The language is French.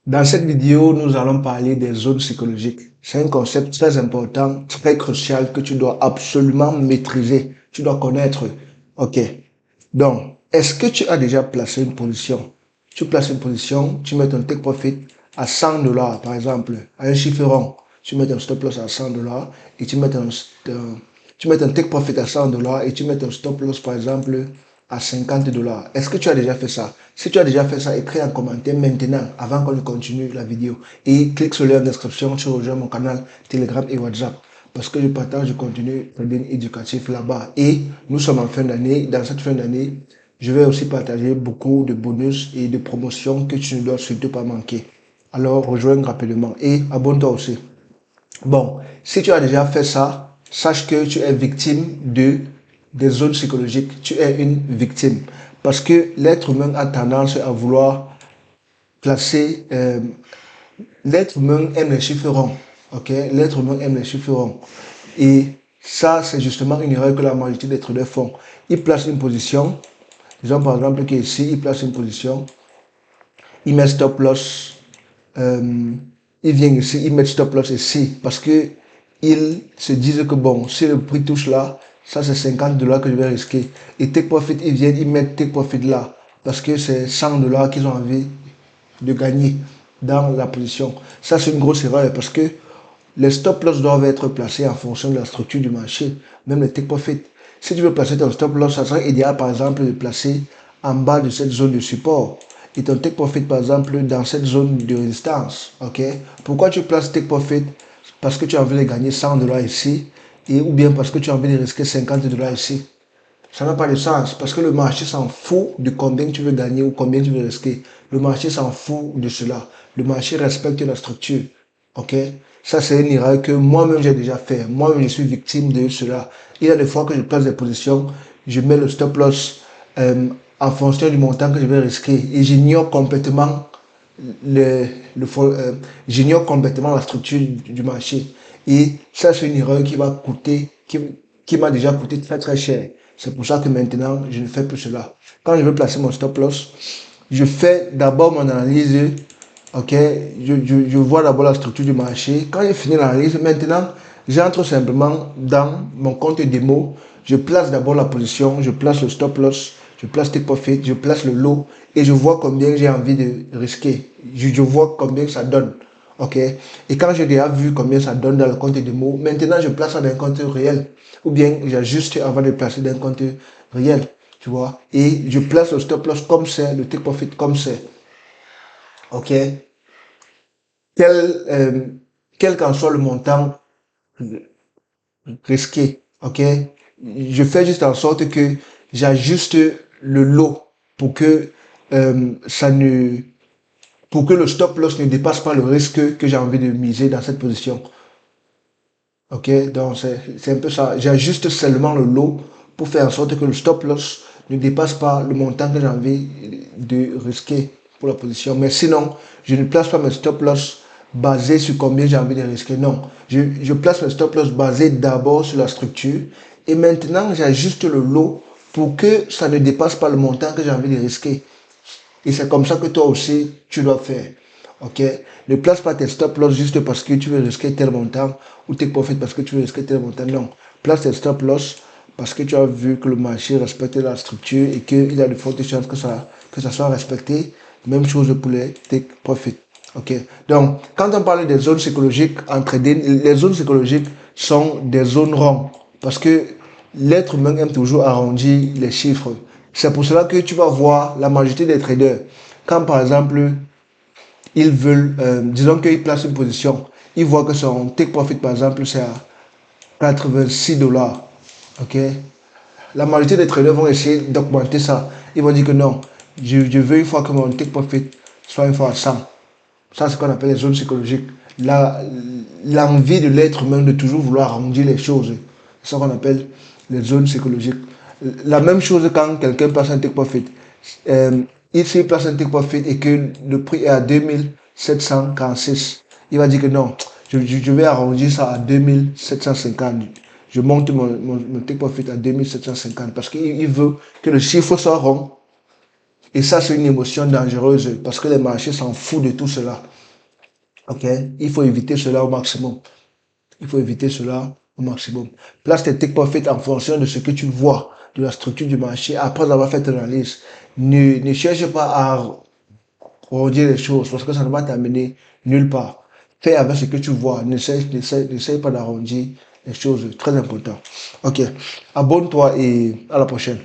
Dans cette vidéo, nous allons parler des zones psychologiques. C'est un concept très important, très crucial que tu dois absolument maîtriser. Tu dois connaître. OK. Donc, est-ce que tu as déjà placé une position? Tu places une position, tu mets ton take profit à 100 dollars, par exemple, à un chiffre rond. Tu mets ton stop loss à 100 dollars et tu mets ton take profit à 100 dollars et tu mets ton stop loss, par exemple, à 50 dollars. Est-ce que tu as déjà fait ça? Si tu as déjà fait ça, écris en commentaire maintenant, avant qu'on ne continue la vidéo. Et clique sur le lien en description, tu rejoins mon canal Telegram et WhatsApp. Parce que je partage du contenu trading éducatif là-bas. Et nous sommes en fin d'année. Dans cette fin d'année, je vais aussi partager beaucoup de bonus et de promotions que tu ne dois surtout pas manquer. Alors, rejoins rapidement et abonne-toi aussi. Bon, si tu as déjà fait ça, sache que tu es victime des zones psychologiques. Tu es une victime. Parce que l'être humain a tendance à vouloir placer... l'être humain aime les chiffres ronds. Ok, l'être humain aime les chiffres ronds. Et ça, c'est justement une erreur que la majorité des traders font. Ils placent une position. Disons par exemple qu'ici, ils placent une position. Ils mettent stop loss. Euh, ils viennent ici, ils mettent stop loss ici. Parce que ils se disent que bon, si le prix touche là, ça c'est 50 dollars que je vais risquer. Et take profit, ils viennent, ils mettent take profit là. Parce que c'est 100 dollars qu'ils ont envie de gagner dans la position. Ça, c'est une grosse erreur parce que les stop loss doivent être placés en fonction de la structure du marché, même les take profit. Si tu veux placer ton stop loss, ça serait idéal, par exemple, de placer en bas de cette zone de support et ton take profit, par exemple, dans cette zone de résistance. Ok? Pourquoi tu places take profit? Parce que tu as envie de gagner 100 dollars ici et ou bien parce que tu as envie de risquer 50 dollars ici. Ça n'a pas de sens parce que le marché s'en fout de combien tu veux gagner ou combien tu veux risquer. Le marché s'en fout de cela. Le marché respecte la structure. Ok? Ça, c'est une erreur que moi-même j'ai déjà fait. Moi-même, je suis victime de cela. Il y a des fois que je place des positions, je mets le stop loss en fonction du montant que je vais risquer et j'ignore complètement le, j'ignore complètement la structure du marché. Et ça, c'est une erreur qui va coûter, qui m'a déjà coûté très très cher. C'est pour ça que maintenant, je ne fais plus cela. Quand je veux placer mon stop loss, je fais d'abord mon analyse. Ok, je vois d'abord la structure du marché. Quand j'ai fini l'analyse, maintenant, j'entre simplement dans mon compte démo. Je place d'abord la position, je place le stop loss, je place take profit, je place le lot et je vois combien j'ai envie de risquer. Je vois combien ça donne. Ok, et quand j'ai déjà vu combien ça donne dans le compte démo, maintenant je place ça dans un compte réel. Ou bien j'ajuste avant de placer dans un compte réel. Tu vois, et je place le stop loss comme c'est, le take profit comme c'est. Ok, quel, euh, quel qu'en soit le montant risqué, ok, je fais juste en sorte que j'ajuste le lot pour que ça ne, pour que le stop loss ne dépasse pas le risque que j'ai envie de miser dans cette position. Ok, donc c'est un peu ça. J'ajuste seulement le lot pour faire en sorte que le stop loss ne dépasse pas le montant que j'ai envie de risquer pour la position. Mais sinon, je ne place pas mes stop loss basés sur combien j'ai envie de risquer. Non, je place mes stop loss basés d'abord sur la structure et maintenant j'ajuste le lot pour que ça ne dépasse pas le montant que j'ai envie de risquer. Et c'est comme ça que toi aussi, tu dois faire. Ok? Ne place pas tes stop loss juste parce que tu veux risquer tel montant ou tes profits parce que tu veux risquer tel montant. Non. Place tes stop loss parce que tu as vu que le marché respecte la structure et qu'il y a de fortes chances que ça soit respecté. Même chose pour les take profits. Ok? Donc, quand on parle des zones psychologiques en trading, les zones psychologiques sont des zones rondes parce que l'être humain aime toujours arrondir les chiffres. C'est pour cela que tu vas voir la majorité des traders, quand par exemple, ils veulent, disons qu'ils placent une position, ils voient que son take profit, par exemple, c'est à 86 dollars. Ok? La majorité des traders vont essayer d'augmenter ça. Ils vont dire que non, je veux une fois que mon take profit soit une fois à 100. Ça, c'est ce qu'on appelle les zones psychologiques. L'envie de l'être humain de toujours vouloir arrondir les choses. C'est ça qu'on appelle les zones psychologiques. La même chose quand quelqu'un place un take profit. Euh, S'il place un take profit et que le prix est à 2746, il va dire que non, je vais arrondir ça à 2750. Je monte mon take profit à 2750 parce qu'il veut que le chiffre soit rond Et ça, c'est une émotion dangereuse parce que les marchés s'en foutent de tout cela. OK? Il faut éviter cela au maximum. Il faut éviter cela au maximum. Place tes take profits en fonction de ce que tu vois, de la structure du marché, après avoir fait ton analyse. Ne cherche pas à redire les choses parce que ça ne va t'amener nulle part. Fais avec ce que tu vois. N'essaie pas d'arrondir les choses. Très important. OK. Abonne-toi et à la prochaine.